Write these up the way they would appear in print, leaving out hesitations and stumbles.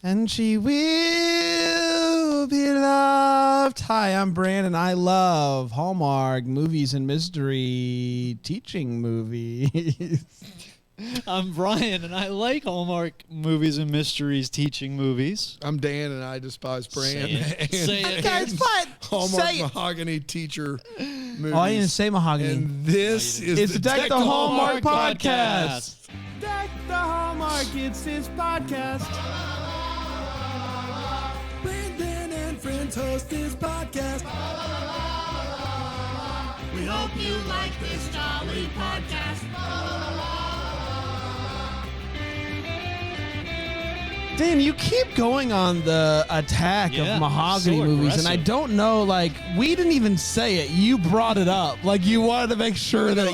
And she will be loved. Hi, I'm Brandon. I love Hallmark movies and mystery teaching movies. I'm Brian, and I like Hallmark movies and mysteries teaching movies. I'm Dan, and I despise brand. Say it. Guys, what? Hallmark Say it. mahogany teacher movies. Oh, I didn't say mahogany. And this is It's the Deck the Hallmark podcast. Deck the Hallmark, it's his podcast. Brandon and friends host this podcast. We hope you like this jolly podcast. Dan, you keep going on the attack of mahogany so movies, and I aggressive. don't know, like, we didn't even say it. You brought it up. Like, you wanted to make sure that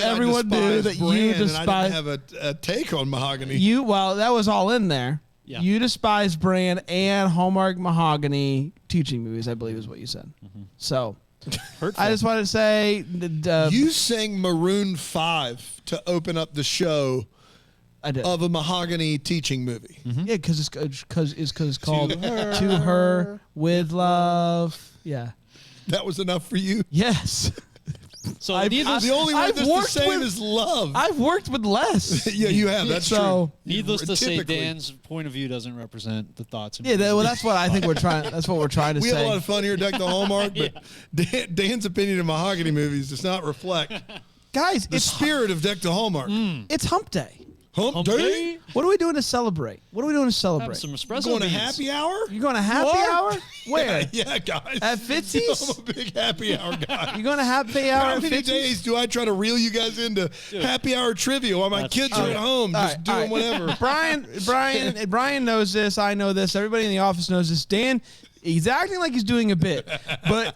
everyone knew that you despise. I didn't have a take on mahogany. Well, that was all in there. Yeah. You despise Brand and Hallmark mahogany teaching movies, I believe is what you said. Mm-hmm. So, Hurtful. I just wanted to say, You sang Maroon 5 to open up the show I did. of a mahogany teaching movie. Yeah, because it's called To Her With Love. Yeah. That was enough for you? Yes. So The only word I've that's the worked same with- is love. I've worked with less. Yeah, you have. That's So- true. needless to say, Typically. Dan's point of view doesn't represent the thoughts. And Yeah, well, that's what I think we're trying. That's what we're trying to We say. have a lot of fun here at Deck the Hallmark, but Dan's opinion of mahogany movies does not reflect Guys, the spirit of Deck the Hallmark. it's Hump Day. Hump Day? What are we doing to celebrate? What are we doing to Have celebrate? some espresso Going to beans. happy hour? You going to happy hour? Where? Yeah, guys. At Fitzy's? I'm a big happy hour guy. You going to happy hour How at many Fitzy's? days do I try to reel you guys into happy hour trivia while my That's kids true. are at home All just right, doing all right. whatever? Brian knows this. I know this. Everybody in the office knows this. Dan, he's acting like he's doing a bit, but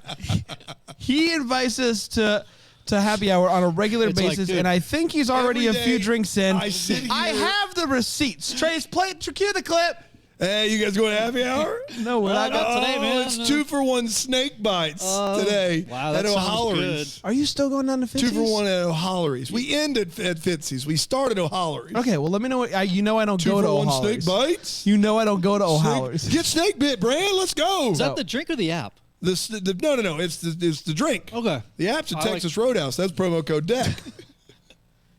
he invites us to happy hour on a regular It's like, basis, dude, and I think he's already a every few day drinks in. I sit here- I have the receipts. Trace, cue the clip. Hey, you guys going to happy hour? No, we're not. not today, man. It's 2-for-1 snake bites today Wow, that at sounds O'Hallory's. Are you still going down to Fitzy's? 2-for-1 at O'Hallory's. We end at Fitzy's. We start at O'Hallory's. Okay, well, let me know. You know I don't go to 2-for-1 O'Hallory's. snake bites. You know I don't go to O'Hallory's. Get snake bit, Brand. Let's go. Is that the drink or the app? No. It's the drink. Okay. The app's at I like- Texas Roadhouse. That's promo code DECK.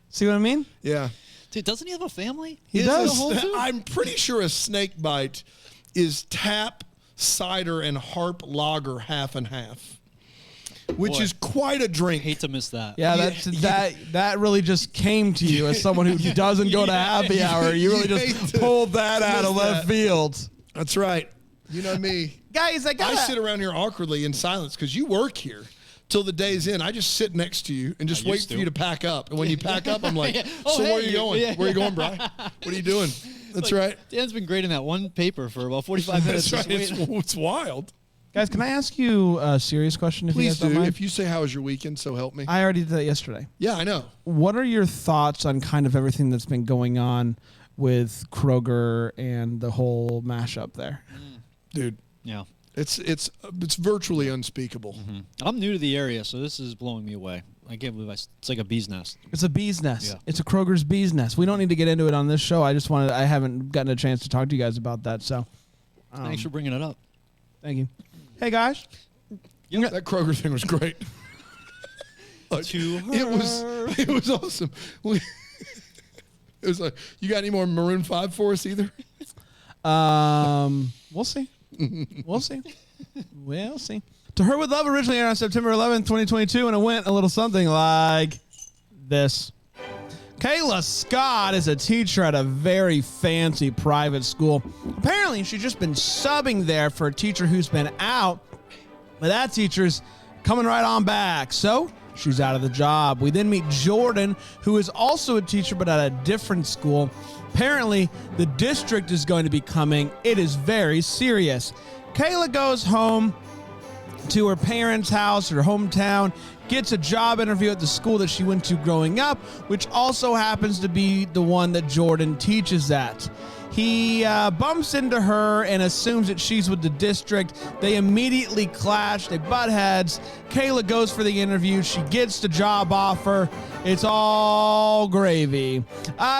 See what I mean? Yeah. Dude, doesn't he have a family? He Is does. a- Whole Foods? I'm pretty sure a snake bite is tap, cider, and harp lager half and half, which Boy. is quite a drink. Hate to miss that. Yeah, that really just came to you as someone who doesn't go to happy hour. You really You hate just to pulled that out of miss left that. field. That's right. You know me. Guys, I sit around here awkwardly in silence because you work here till the day's in. I just sit next to you and just I wait used for to. you to pack up. And when you pack up, I'm like, Yeah. so Oh, where are hey, you going? yeah. Where are you going, Brian? What are you doing? That's right. Dan's been grading that one paper for about 45 minutes. That's right. just waiting. It's wild. Guys, can I ask you a serious question if Please you guys do. don't mind? If you say, how was your weekend, so help me. I already did that yesterday. Yeah, I know. What are your thoughts on kind of everything that's been going on with Kroger and the whole mashup there? Dude, Yeah. it's virtually unspeakable. I'm new to the area, so this is blowing me away. I can't believe it's like a bee's nest. It's a bee's nest. Yeah. It's a Kroger's bee's nest. We don't need to get into it on this show. I haven't gotten a chance to talk to you guys about that. So, Thanks for bringing it up. thank you. Hey guys, That Kroger thing was great. It was awesome. It was like, you got any more Maroon 5 for us either? we'll see. We'll see. We'll see. To Her With Love originally aired on September 11th, 2022, and it went a little something like this. Kayla Scott is a teacher at a very fancy private school. Apparently, she's just been subbing there for a teacher who's been out, but that teacher's coming right on back. So she's out of the job. We then meet Jordan, who is also a teacher, but at a different school. Apparently, the district is going to be coming. It is very serious. Kayla goes home to her parents' house, her hometown, gets a job interview at the school that she went to growing up, which also happens to be the one that Jordan teaches at. He bumps into her and assumes that she's with the district. They immediately clash. They butt heads. Kayla goes for the interview. She gets the job offer. It's all gravy.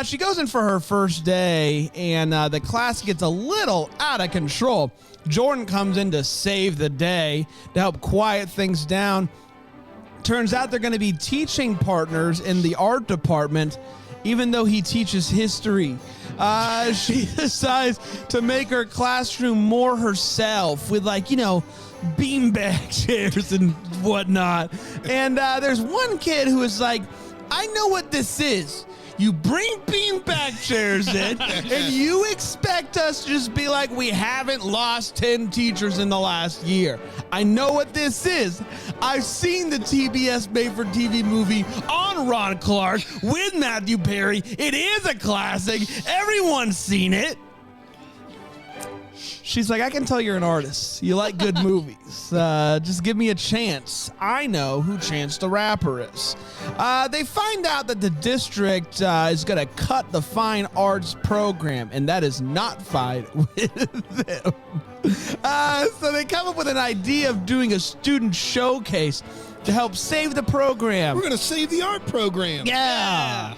She goes in for her first day, and the class gets a little out of control. Jordan comes in to save the day, to help quiet things down. Turns out they're going to be teaching partners in the art department, even though he teaches history. She decides to make her classroom more herself with, like, beanbag chairs and whatnot. And there's one kid who is like, I know what this is. You bring beanbag chairs in, and you expect us to just be like, we haven't lost 10 teachers in the last year. I know what this is. I've seen the TBS made-for-TV movie on Ron Clark with Matthew Perry. It is a classic. Everyone's seen it. She's like, I can tell you're an artist. You like good movies. Just give me a chance. I know who Chance the Rapper is. They find out that the district is going to cut the fine arts program, and that is not fine with them. So they come up with an idea of doing a student showcase to help save the program. We're going to save the art program. Yeah.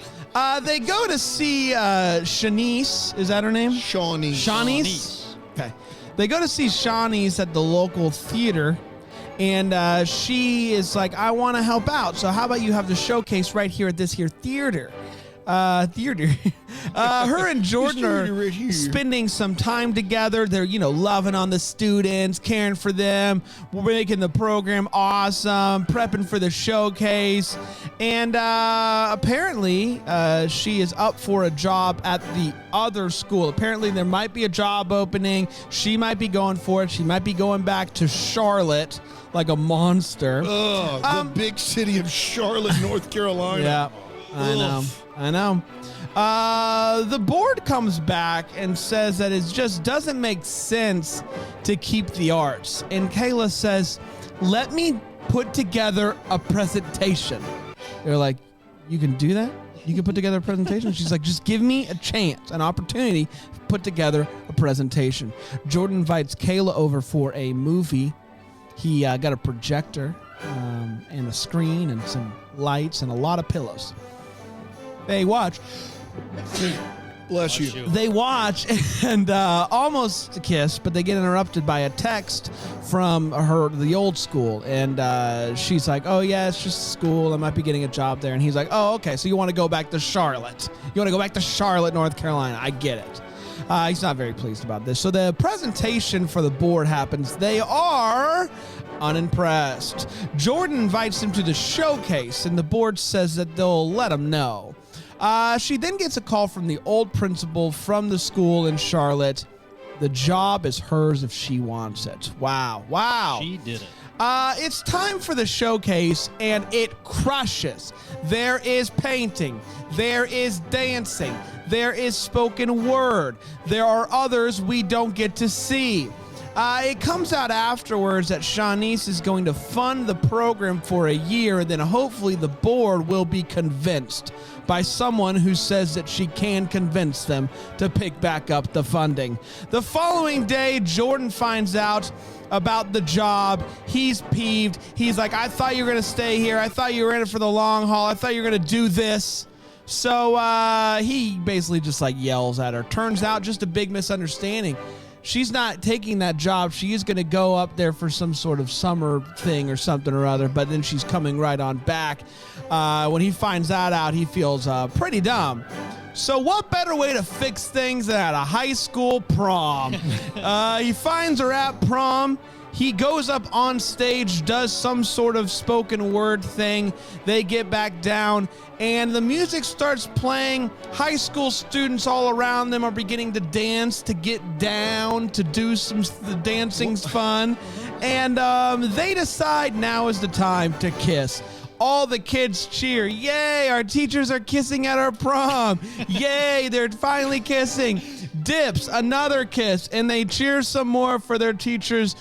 They go to see Shanice. Is that her name? Shawnee's. Okay. They go to see Shawnee's at the local theater, and she is like, I want to help out, so how about you have the showcase right here at this here theater? Her and Jordan are spending some time together. They're, loving on the students, caring for them. We're making the program awesome, prepping for the showcase. And apparently, she is up for a job at the other school. Apparently, there might be a job opening. She might be going for it. She might be going back to Charlotte like a monster. The big city of Charlotte, North Carolina. Yeah, I know. The board comes back and says that it just doesn't make sense to keep the arts. And Kayla says, let me put together a presentation. They're like, you can do that? You can put together a presentation? She's like, just give me a chance, an opportunity to put together a presentation. Jordan invites Kayla over for a movie. He got a projector and a screen and some lights and a lot of pillows. They watch. Bless you. They watch and almost kiss, but they get interrupted by a text from the old school. And she's like, oh, yeah, it's just school. I might be getting a job there. And he's like, oh, okay, so you want to go back to Charlotte. You want to go back to Charlotte, North Carolina. I get it. He's not very pleased about this. So the presentation for the board happens. They are unimpressed. Jordan invites him to the showcase, and the board says that they'll let him know. She then gets a call from the old principal from the school in Charlotte. The job is hers if she wants it. Wow. She did it. It's time for the showcase, and it crushes. There is painting. There is dancing. There is spoken word. There are others we don't get to see. It comes out afterwards that Shanice is going to fund the program for a year, and then hopefully the board will be convinced by someone who says that she can convince them to pick back up the funding. The following day, Jordan finds out about the job. He's peeved. He's like, I thought you were going to stay here. I thought you were in it for the long haul. I thought you were going to do this. So he basically just yells at her. Turns out just a big misunderstanding. She's not taking that job. She is going to go up there for some sort of summer thing or something or other, but then she's coming right on back. When he finds that out, he feels pretty dumb. So what better way to fix things than at a high school prom? He finds her at prom. He goes up on stage, does some sort of spoken word thing. They get back down, and the music starts playing. High school students all around them are beginning to dance, to get down, to do the dancing's fun. And they decide now is the time to kiss. All the kids cheer. Yay, our teachers are kissing at our prom. Yay, they're finally kissing. Dips, another kiss, and they cheer some more for their teachers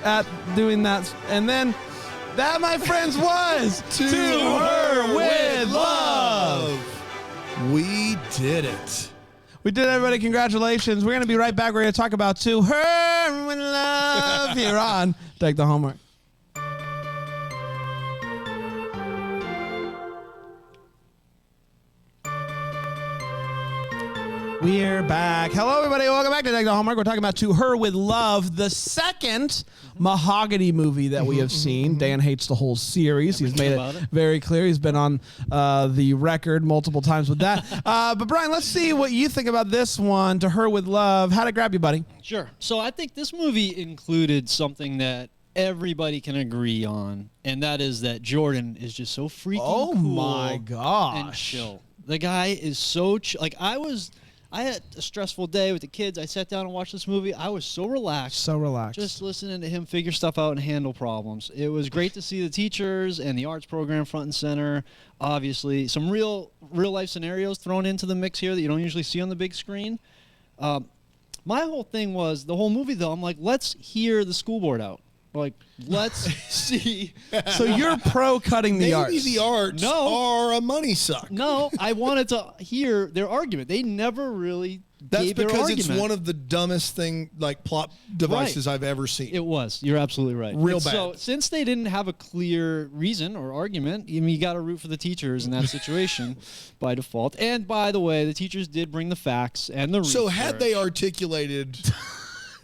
at doing that. And then that, my friends, was To Her With Love. We did it. We did it, everybody. Congratulations. We're going to be right back. We're going to talk about To Her With Love here on Take the Hallmark. We're back. Hello, everybody. Welcome back to Deck the Hallmark. We're talking about To Her With Love, the second Mahogany movie that we have seen. Dan hates the whole series. He's made it very clear. He's been on the record multiple times with that. But, Brian, let's see what you think about this one, To Her With Love. How'd it grab you, buddy? Sure. So I think this movie included something that everybody can agree on, and that is that Jordan is just so freaking cool my gosh. and chill. The guy is so chill. Like, I had a stressful day with the kids. I sat down and watched this movie. I was so relaxed. So relaxed. Just listening to him figure stuff out and handle problems. It was great to see the teachers and the arts program front and center. Obviously, some real life scenarios thrown into the mix here that you don't usually see on the big screen. My whole thing was, the whole movie, though, I'm like, let's hear the school board out. Like, let's see. So you're pro cutting the arts. Maybe the arts are a money suck. No, I wanted to hear their argument. They never really That's gave their because argument. it's one of the dumbest plot devices I've ever seen. It was. You're absolutely right. Real And bad. So since they didn't have a clear reason or argument, I mean, you got to root for the teachers in that situation by default. And by the way, the teachers did bring the facts and the research. So had they articulated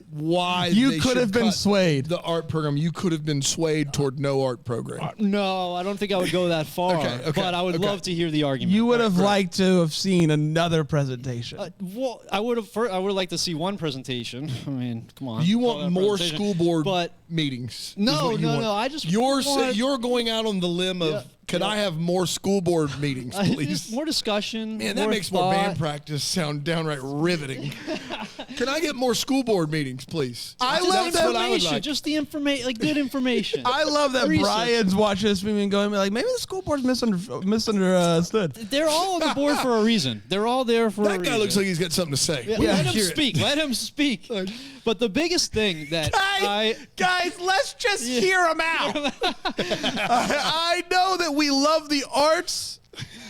why You they could should have been cut swayed. the art program, you could have been swayed toward no art program. No, I don't think I would go that far. Okay, but I would love to hear the argument. You would have liked to have seen another presentation. Well, I would have liked to see one presentation. I mean, come on. You Call that want a more presentation. school board But meetings? is No, what you no, want. no, I just you're want- you're going out on the limb of could I have more school board meetings, please? just more discussion. Man, that makes more band practice sound downright riveting. Can I get more school board meetings, please? I Just love that information, like. just the information, like good information. I love that Research. Brian's watching this movie and going like, maybe the school board's misunderstood. They're all on the board for a reason. They're all there for a That reason. guy looks like he's got something to say. Yeah, let him speak. Let him speak. But the biggest thing that Guys, let's just hear him out. I know that we love the arts,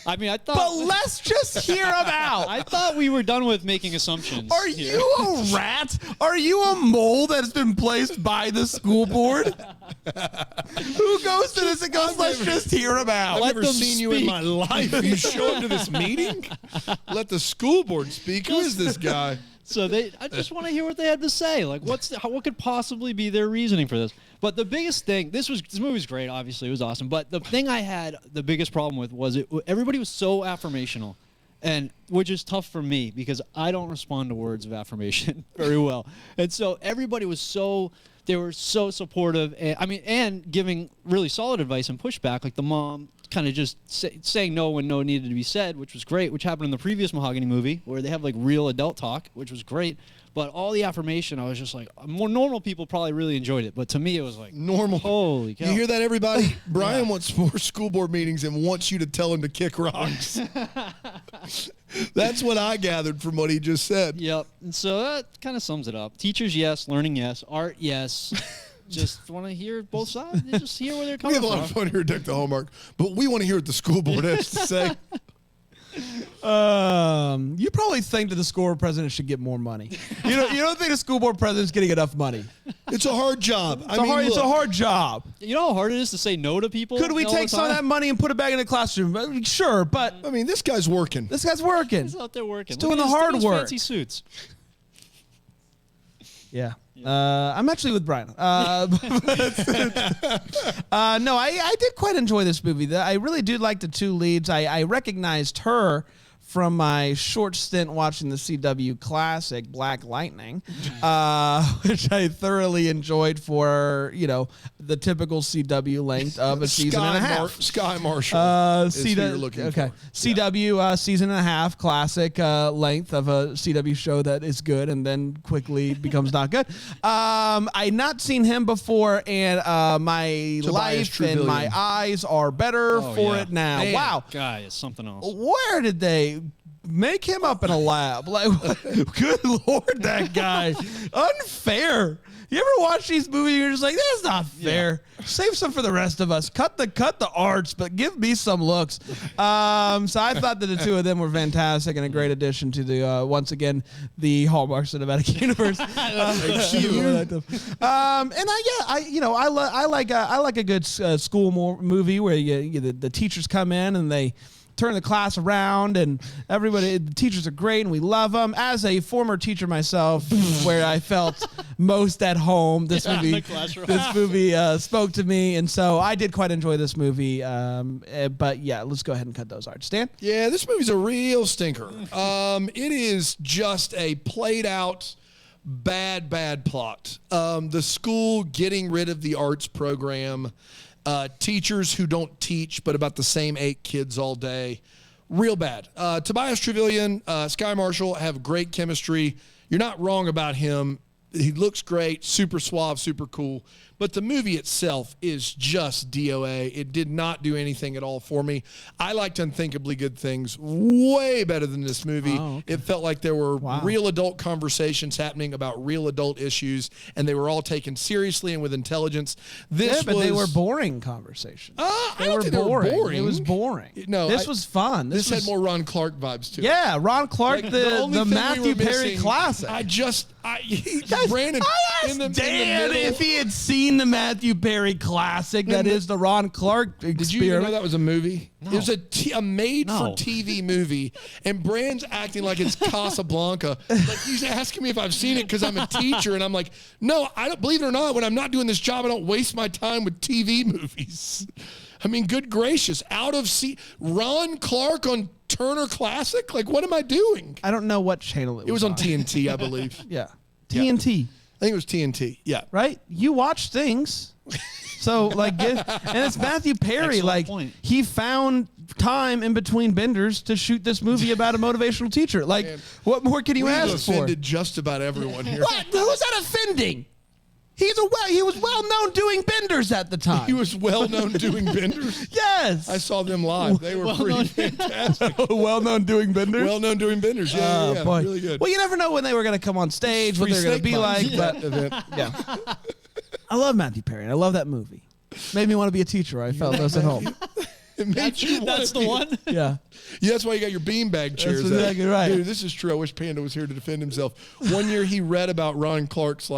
I mean, I thought. but let's just hear him out. I thought we were done with making assumptions. Are here. you a rat? Are you a mole that's been placed by the school board? Who goes to this and goes, let's just hear him out? I've Let never them seen you in speak. my life. You show up to this meeting? Let the school board speak. Who is this guy? So I just want to hear what they had to say. Like, what could possibly be their reasoning for this? But the biggest thing, this movie's great. Obviously, it was awesome. But the thing I had the biggest problem with was everybody was so affirmational, and which is tough for me because I don't respond to words of affirmation very well. And so everybody was they were so supportive, and giving really solid advice and pushback. Like the mom kind of just saying no when no needed to be said, which was great, which happened in the previous Mahogany movie where they have like real adult talk, which was great. But all the affirmation, I was just like, more normal people probably really enjoyed it. But to me, it was like, Normal. holy cow. You hear that, everybody? Brian wants more school board meetings and wants you to tell him to kick rocks. That's what I gathered from what he just said. Yep. And so that kind of sums it up. Teachers, yes. Learning, yes. Art, yes. Just want to hear both sides. Just hear where they're We coming have a from. lot of fun here at Deck the Hallmark, but we want to hear what the school board has to say. You probably think that the school board president should get more money. You don't think the school board president's getting enough money? It's a hard job. It's a hard job. You know how hard it is to say no to people? Could we all the take some of time? that money and put it back in the classroom? Sure, but I mean, this guy's working. this guy's working. He's out there working. doing Look the at hard his work. fancy suits. Yeah. I'm actually with Brian. No, I did quite enjoy this movie. I really do like the two leads. I recognized her from my short stint watching the CW classic Black Lightning, which I thoroughly enjoyed for, the typical CW length of a season and a half. Sky Marshall is who you're looking for. CW season and a half classic length of a CW show that is good and then quickly becomes not good. I not seen him before, and my life and my eyes are better for it now. Man, Wow, guy is something else. where did they make him up in a lab? Like, good Lord, that guy. Unfair. You ever watch these movies and you're just like, that's not fair. Save some for the rest of us. Cut the arts, but give me some looks. So I thought that the two of them were fantastic and a great addition to the, once again, the Hallmark Cinematic Universe. I like a good school movie where the teachers come in and they turn the class around, and everybody, the teachers are great, and we love them. As a former teacher myself, where I felt most at home, this movie spoke to me, and so I did quite enjoy this movie. But yeah, let's go ahead and cut those arts. Stan? Yeah, this movie's a real stinker. It is just a played out bad plot. The school getting rid of the arts program, teachers who don't teach but about the same 8 kids all day. Real bad. Tobias Trevelyan, Sky Marshall have great chemistry. You're not wrong about him. He looks great, super suave, super cool. But the movie itself is just DOA. It did not do anything at all for me. I liked Unthinkably Good Things way better than this movie. Oh, okay. It felt like there were real adult conversations happening about real adult issues, and they were all taken seriously and with intelligence. But they were boring conversations. They were boring. It was boring. No, this was fun. This had more Ron Clark vibes to it. Yeah, Ron Clark, Like, the only thing Matthew we were Perry missing- classic. Brandon, I asked Dan if he had seen the Matthew Perry classic. That is the Ron Clark experiment. Did you even know that was a movie? No. It was a made-for-TV movie, and Brand's acting like it's Casablanca. Like he's asking me if I've seen it because I'm a teacher, and I'm like, no, I don't. Believe it or not, when I'm not doing this job, I don't waste my time with TV movies. I mean, good gracious, Ron Clark on Turner Classic? Like, what am I doing? I don't know what channel it was. It was on TNT, I believe. Yeah, TNT. I think it was TNT. Yeah. Right? You watch things. So, and it's Matthew Perry. Excellent point. He found time in between benders to shoot this movie about a motivational teacher. Like, what more can you We've ask for? offended just about everyone here. What? Who's that offending? He was well known doing benders at the time. He was well known doing benders. Yes. I saw them live. They were pretty fantastic. well known doing benders. Well known doing benders. Yeah, Boy. really good. Well, you never know when they were going to come on stage, what Free they were going to snake be bites. like. But yeah, I love Matthew Perry. I love that movie. Made me want to be a teacher. I felt this at home. It made you That's the one. Yeah. Yeah, that's why you got your beanbag chairs. That's exactly right. Dude, this is true. I wish Panda was here to defend himself. One year he read about Ron Clark's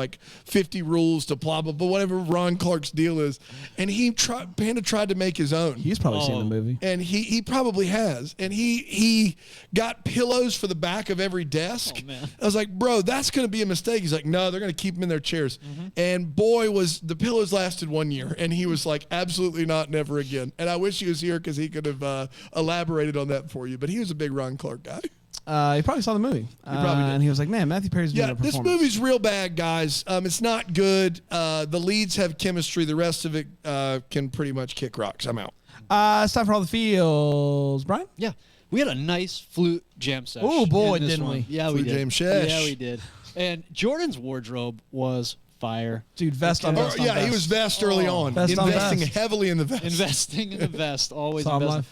50 rules to blah, blah, blah, whatever Ron Clark's deal is. And Panda tried to make his own. He's probably seen the movie. And he probably has. And he got pillows for the back of every desk. Oh, man. I was like, bro, that's going to be a mistake. He's like, no, they're going to keep them in their chairs. And boy, the pillows lasted 1 year. And he was like, absolutely not, never again. And I wish he was here because he could have elaborated on that for you. But he was a big Ron Clark guy. He probably saw the movie. probably did. And he was like, man, Matthew Perry's doing a This performance. movie's real bad, guys. It's not good. The leads have chemistry. The rest of it can pretty much kick rocks. I'm out. It's time for all the feels. Brian? Yeah. We had a nice flute jam session. Oh, boy, in this didn't one. we? Yeah, Flute we did. jam sesh. Yeah, we did. And Jordan's wardrobe was fire. Dude, vest on vest on Yeah, vest. he was vest early on. Vest on investing vest. heavily in the vest. Investing in the vest, always Saw him investing.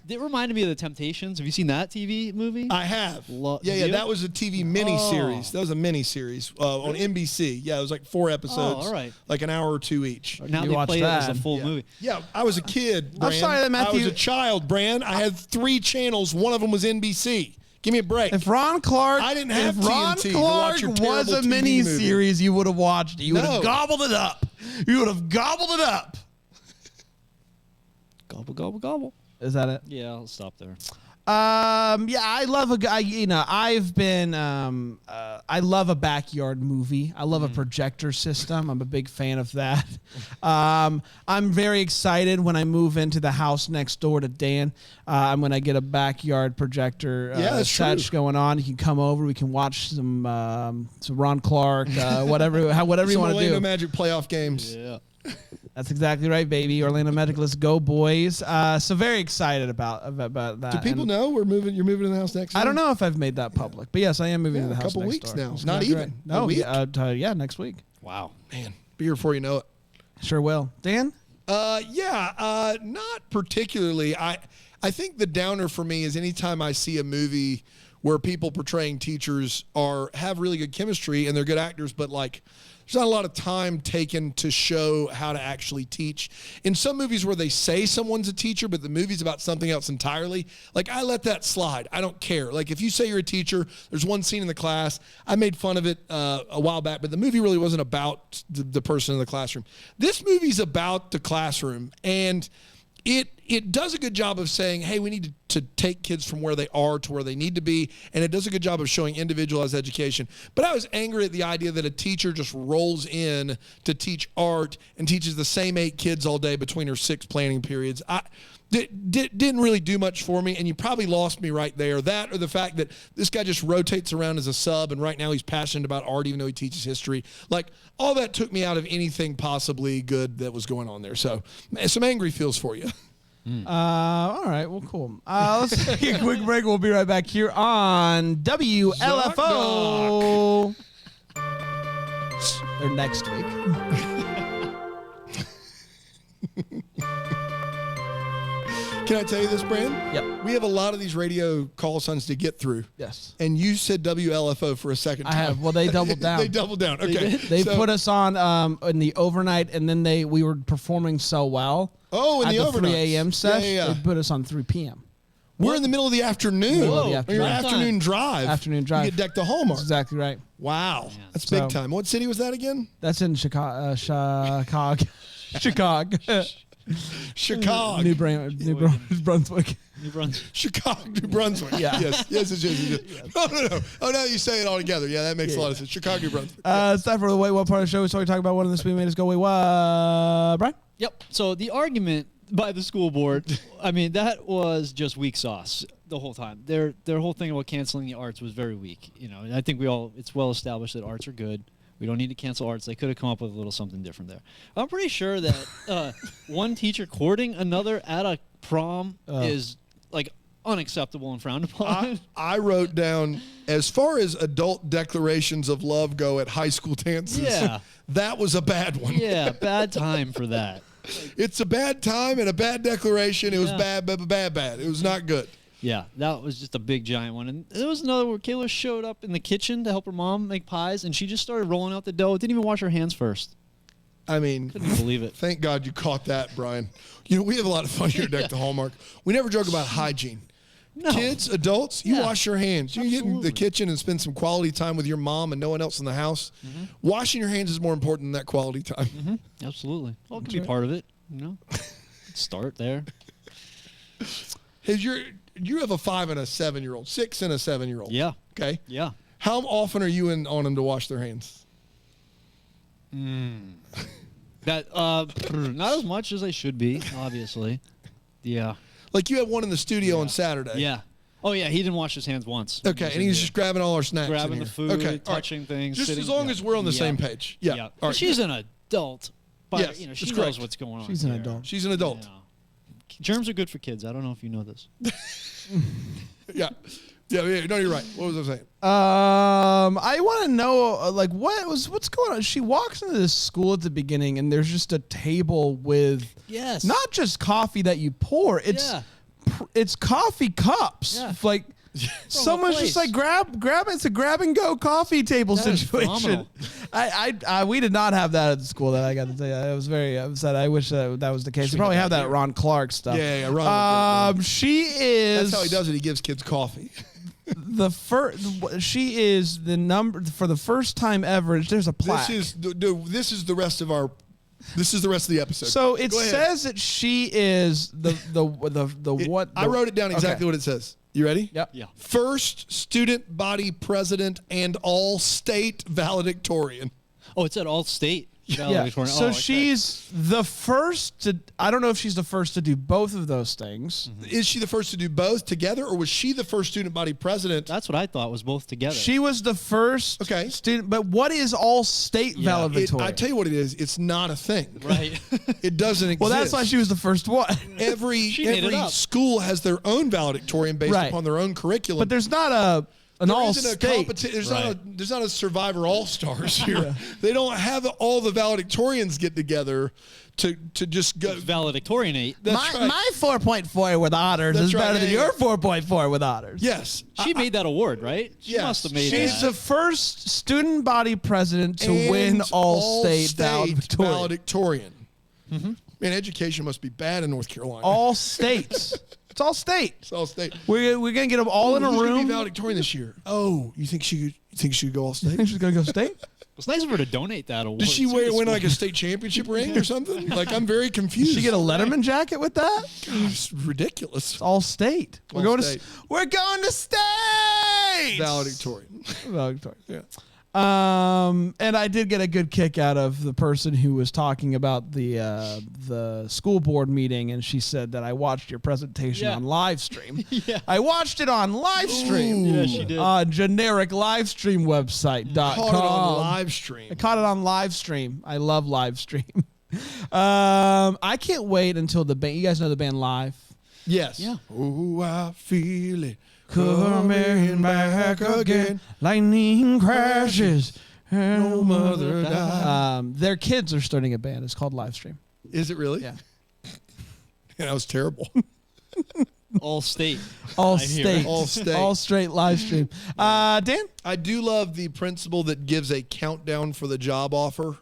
It reminded me of The Temptations. Have you seen that TV movie? I have. Did Yeah, you? that was a TV mini-series. That was a mini-series on NBC. Yeah, it was like 4 episodes. all right. Like an hour or 2 each. Now You they watched play it as a that. full movie. Yeah, I was a kid, Bran. sorry that Matthew- I was a child, Bran. I had 3 channels. One of them was NBC. Give me a break. If Ron Clark, I didn't have if Ron TNT to watch Clark your was terrible a TV mini movie. series, you would have watched it. You would No. have gobbled it up. You would have gobbled it up. Gobble, gobble, gobble. Is that it? Yeah, I'll stop there. Yeah, I love a guy. I've been. I love a backyard movie. I love a projector system. I'm a big fan of that. I'm very excited when I move into the house next door to Dan. I'm when I get a backyard projector that's set true. going on. You can come over. We can watch some Ron Clark, whatever you Some want to Orlando do. Magic playoff games. Yeah. That's exactly right, baby. Orlando Magic, let's go, boys. So very excited about that. Do people And know you're moving in the house next? I year? don't know if I've made that public, but yes, I am moving to the a house couple next weeks door. now. That's Not exactly even. right. A No, week? yeah, next week. Wow. Man, be here before you know it. Sure will. Dan? Not particularly. I think the downer for me is anytime I see a movie where people portraying teachers have really good chemistry and they're good actors, but there's not a lot of time taken to show how to actually teach. In some movies where they say someone's a teacher, but the movie's about something else entirely, I let that slide. I don't care. If you say you're a teacher, there's one scene in the class. I made fun of it a while back, but the movie really wasn't about the person in the classroom. This movie's about the classroom, and it it does a good job of saying, hey, we need to take kids from where they are to where they need to be. And it does a good job of showing individualized education. But I was angry at the idea that a teacher just rolls in to teach art and teaches the same 8 kids all day between her 6 planning periods. Didn't really do much for me, and you probably lost me right there. That or the fact that this guy just rotates around as a sub, and right now he's passionate about art even though he teaches history. Like, all that took me out of anything possibly good that was going on there. So some angry feels for you. All right, well, cool. Let's take a quick break. We'll be right back here on WLFO. Or next week. Can I tell you this, Brand? Yep. We have a lot of these radio call signs to get through. Yes. And you said WLFO for a second time. I have. Well, they doubled down. They doubled down. Okay. They put us on in the overnight, and then we were performing so well. Oh, in at the the overnight. 3 a.m. session. Yeah. They put us on 3 p.m. We're in the middle of the afternoon. Whoa. Your afternoon drive. Afternoon drive. You get decked to Hallmark. That's exactly right. Wow. That's So- big time. What city was that again? That's in Chicago. Chicago. Chicago. New Brunswick. New Brunswick. Chicago, New Brunswick. Yeah. Yes. No. Oh, now you say it all together. Yeah, that makes a lot of sense. Chicago, New Brunswick. It's time for the Wait What part of the show. So we talk about one of this week made us go, wait, what? Brian? Yep. So the argument by the school board, I mean, that was just weak sauce the whole time. Their whole thing about canceling the arts was very weak. You know, and I think it's well established that arts are good. We don't need to cancel arts. They could have come up with a little something different there. I'm pretty sure that one teacher courting another at a prom is like unacceptable and frowned upon. I wrote down, as far as adult declarations of love go at high school dances, Yeah. that was a bad one. Yeah, bad time for that. It's a bad time and a bad declaration. It was Yeah. bad. It was not good. Yeah, that was just a big giant one. And there was another where Kayla showed up in the kitchen to help her mom make pies, and she just started rolling out the dough. Didn't even wash her hands first. I mean, Couldn't believe it. thank God you caught that, Brian. You know, we have a lot of fun here at Deck the Hallmark. We never joke about hygiene. No. Kids, adults, you Yeah. wash your hands. You can get in the Absolutely. kitchen and spend some quality time with your mom and no one else in the house. Washing your hands is more important than that quality time. Absolutely. Well, it could be part of it, you know? Start there. You have a 5 and a 7-year-old, 6 and a 7-year-old. Yeah. Okay. Yeah. How often are you on them to wash their hands? That not as much as I should be, obviously. Yeah. Like you had one in the studio on Saturday. Yeah. Oh yeah, he didn't wash his hands once. Okay, and he's just grabbing all our snacks. in grabbing here. the food, Okay, all right. touching things. Just sitting, as long as we're on the same page. Yeah. Yeah. All But right. she's an adult. But Yes, you know, she that's knows correct. what's going on. She's an here. adult. She's an adult. You know. Germs are good for kids. I don't know if you know this. Yeah. Yeah. No, you're right. What was I saying? I want to know, like, what's going on? She walks into this school at the beginning, and there's just a table with Yes. not just coffee that you pour. It's it's coffee cups. Yeah. Like someone's just place. like grab. It's a grab and go coffee table That is situation. phenomenal. We did not have that at the school. That I got to tell you, I was very upset. I wish that was the case. They probably have that at Ron Clark stuff. Yeah, Ron. She is. That's how he does it. He gives kids coffee. She is the number for the first time ever. There's a plaque. This is the rest of our. This is the rest of the episode. So it Go ahead. says that she is what? I wrote it down exactly okay. what it says. You ready? Yep. Yeah. First student body president and all state valedictorian. Oh, it's at all state. Yeah. valedictorian. So Oh, okay. she's the first to. I don't know if she's the first to do both of those things. Is she the first to do both together, or was she the first student body president? That's what I thought was both together. She was the first Okay. student. But what is all state valedictorian? I tell you what it is. It's not a thing. right. It doesn't exist. well, that's why she was the first one. Every made it up. school has their own valedictorian based Right. upon their own curriculum. But there's not an There all isn't a state. there's not a Survivor All Stars here. They don't have all the valedictorians get together to just go. Valedictorianate. That's right. My 4.4 with honors That's is right, better than yeah, your 4.4 with honors. Yes. She made that award, right? She Yes. must have made She's that. the first student body president to And win all state valedictorian. valedictorian. Man, education must be bad in North Carolina. All states. It's all state. It's all state. We're gonna get them all in a Who's gonna room. be valedictorian this year? Oh, you think she could go all You state? think she's gonna go state? It's nice of her to donate that award. Did she to the win school. like a state championship ring or something? Like, I'm very confused. Did she get a Letterman jacket with that? It's ridiculous. It's all state. All We're going state. we're going to state. Valedictorian. Valedictorian. Yeah. And I did get a good kick out of the person who was talking about the school board meeting, and she said that I watched your presentation Yeah. on live stream. Yeah. I watched it on live stream. Yeah, she did. Generic live stream website.com. Caught it on live stream. I caught it on live stream. I love live stream. I can't wait until the band. You guys know the band Live? Yes. Yeah. Oh, I feel it. Coming back again, lightning crashes, No mother died. their kids are starting a band. It's called Livestream. Is it really? Yeah, That was terrible. All state. all I hear. state, All state. all straight Livestream. Dan? I do love the principal that gives a countdown for the job offer.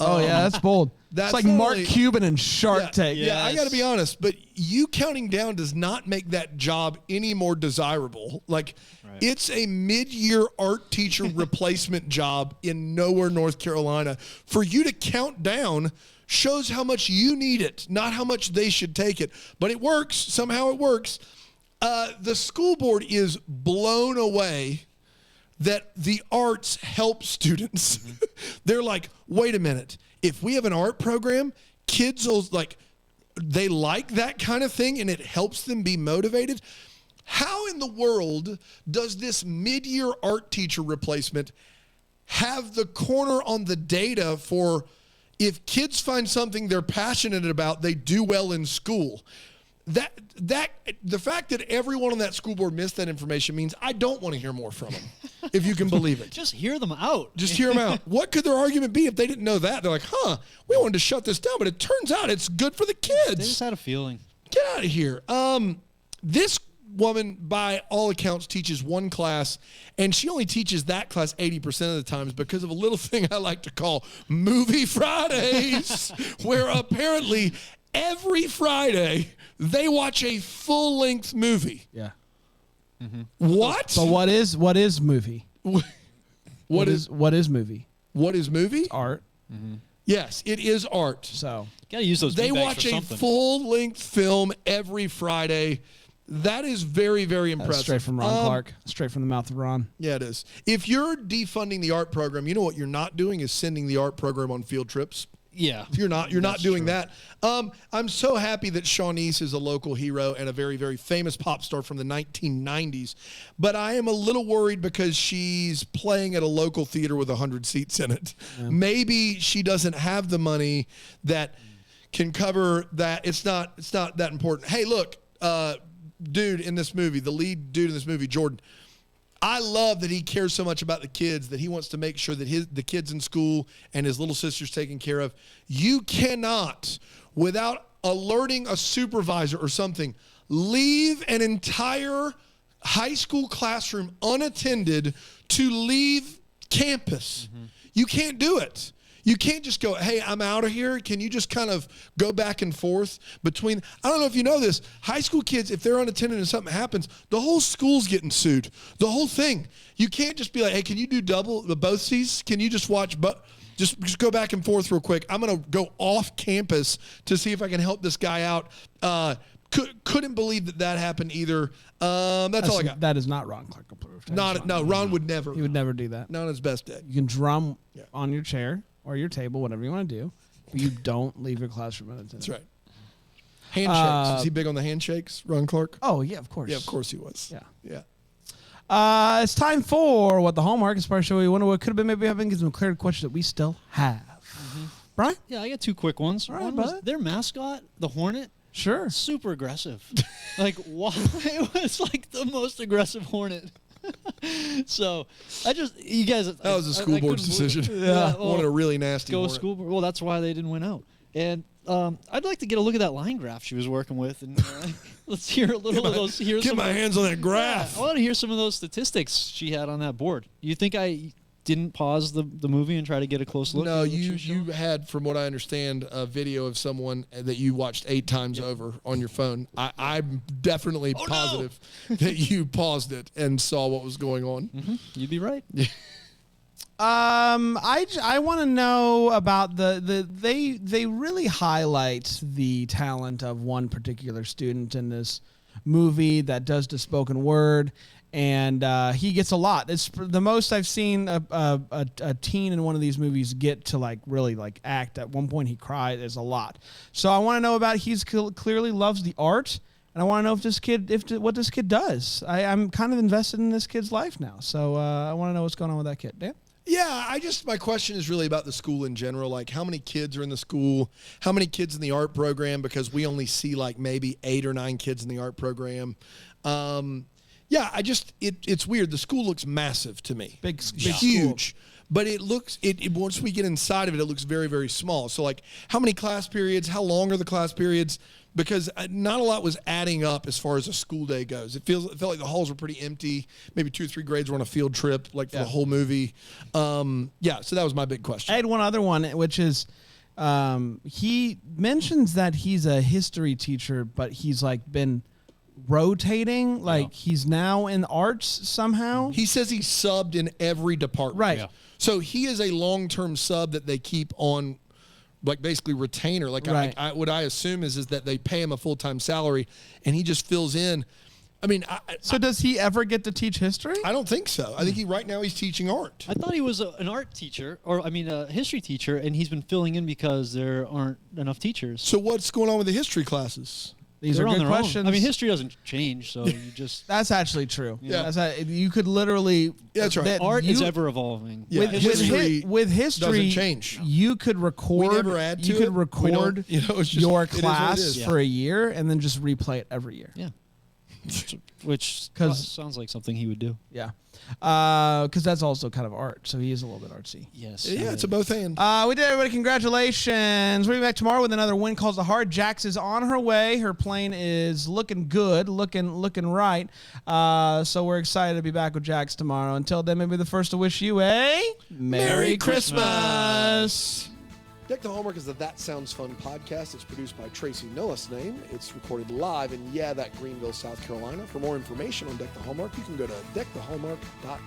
Oh yeah, that's bold. that's It's like not Mark only- Cuban and Shark Tank. Yeah, I got to be honest, but you counting down does not make that job any more desirable. Like, it's a mid-year art teacher replacement job in nowhere, North Carolina. For you to count down shows how much you need it, not how much they should take it. But it works. Somehow it works. The school board is blown away that the arts help students. They're like, wait a minute. If we have an art program, kids will they like that kind of thing and it helps them be motivated. How in the world does this mid-year art teacher replacement have the corner on the data for if kids find something they're passionate about, they do well in school? The fact that everyone on that school board missed that information means I don't want to hear more from them, if you can believe it. Just hear them out. Just hear them out. What could their argument be if they didn't know that? They're like, we wanted to shut this down, but it turns out it's good for the They just kids. had a feeling. Get out of here. This woman, by all accounts, teaches one class, and she only teaches that class 80% of the times because of a little thing I like to call Movie Fridays, where apparently every Friday they watch a full-length movie. Yeah. What? But what is movie? What is movie? what is movie? Art. Yes, it is art. So Gotta use those They beanbags watch for a something. full-length film every Friday. That is very, very impressive. straight from Ron Clark. Straight from the mouth of Ron. Yeah, it is. If you're defunding the art program, you know what you're not doing is sending the art program on field trips. Yeah. You're not That's doing true. that. I'm so happy that Shawnese is a local hero and a very, very famous pop star from the 1990s. But I am a little worried because she's playing at a local theater with 100 seats in it. Yeah. Maybe she doesn't have the money that can cover that. It's not that important. Hey, look, dude in this movie, the lead dude in this movie, Jordan, I love that he cares so much about the kids that he wants to make sure that the kids in school and his little sister's taken care of. You cannot, without alerting a supervisor or something, leave an entire high school classroom unattended to leave campus. You can't do it. You can't just go, hey, I'm out of here. Can you just kind of go back and forth between? I don't know if you know this. High school kids, if they're unattended and something happens, the whole school's getting sued. The whole thing. You can't just be like, hey, can you do both seats? Can you just watch just go back and forth real quick? I'm going to go off campus to see if I can help this guy out. Couldn't believe that happened either. That's all I got. That is not Ron Clark approved. Ron would never. He would never do that. Not on his best day. You can drum on your chair or your table, whatever you want to do. But you don't leave your classroom unattended. That's right. Handshakes. Is he big on the handshakes, Ron Clark? Oh, yeah, of course. Yeah, of course he was. Yeah. Yeah. It's time for what the Hallmark Inspired Show. We wonder what could have been. Maybe having some clear questions that we still have. Brian? Yeah, I got two quick ones. All right, One was bud. their mascot, the Hornet, Sure. super aggressive. Like, why? It was like the most aggressive Hornet. So, you guys. That was a school board's decision. Yeah. Wanted a really nasty Go Hornet. school board. Well, that's why they didn't win out. And I'd like to get a look at that line graph she was working with, and let's hear a little of those. Get my hands on that graph. I want to hear some of those statistics she had on that board. You think I didn't pause the movie and try to get a close look? No, at what she you was showing? had, from what I understand, a video of someone that you watched 8 times over on your phone. I'm definitely positive that you paused it and saw what was going on. You'd be right. I want to know about they really highlight the talent of one particular student in this movie that does the spoken word, and he gets a lot. It's the most I've seen a teen in one of these movies get to like really like act. At one point he cried. There's a lot. So I want to know about. He's clearly loves the art. And I want to know what this kid does. I'm kind of invested in this kid's life now. So I want to know what's going on with that kid. Dan? Yeah, my question is really about the school in general. Like, how many kids are in the school? How many kids in the art program? Because we only see like maybe 8 or 9 kids in the art program. It's weird. The school looks massive to me. Big huge. School. But it looks, once we get inside of it, it looks very, very small. So, like, how many class periods? How long are the class periods? Because not a lot was adding up as far as a school day goes. It felt like the halls were pretty empty. Maybe 2 or 3 grades were on a field trip, like for the whole movie. So that was my big question. I had one other one, which is he mentions that he's a history teacher, but he's like been rotating. Like he's now in arts somehow. He says he's subbed in every department. Right. Yeah. So he is a long-term sub that they keep on, like basically retainer. Like right. what I assume is that they pay him a full-time salary and he just fills in. I mean, so does he ever get to teach history? I don't think so. I think right now he's teaching art. I thought he was an art teacher, a history teacher, and he's been filling in because there aren't enough teachers. So what's going on with the history classes? These They're are on good their questions. own. I mean, history doesn't change, so you just... That's actually true. Yeah. You could literally... Yeah, that's right. Art is ever evolving. Yeah. With history, doesn't change. You could record. We never add to you could it. record It's just, your it is what it class is. for a year and then just replay it every year. Yeah. Which sounds like something he would do. Yeah. Because that's also kind of art. So he is a little bit artsy. Yes. Yeah, it's a both and. We did, everybody. Congratulations. We'll be back tomorrow with another Win Calls the Heart. Jax is on her way. Her plane is looking good, looking right. So we're excited to be back with Jax tomorrow. Until then, maybe the first to wish you a Merry Christmas. Deck the Hallmark is the That Sounds Fun podcast. It's produced by Tracy Nillis Name. It's recorded live in, that Greenville, South Carolina. For more information on Deck the Hallmark, you can go to deckthehallmark.com.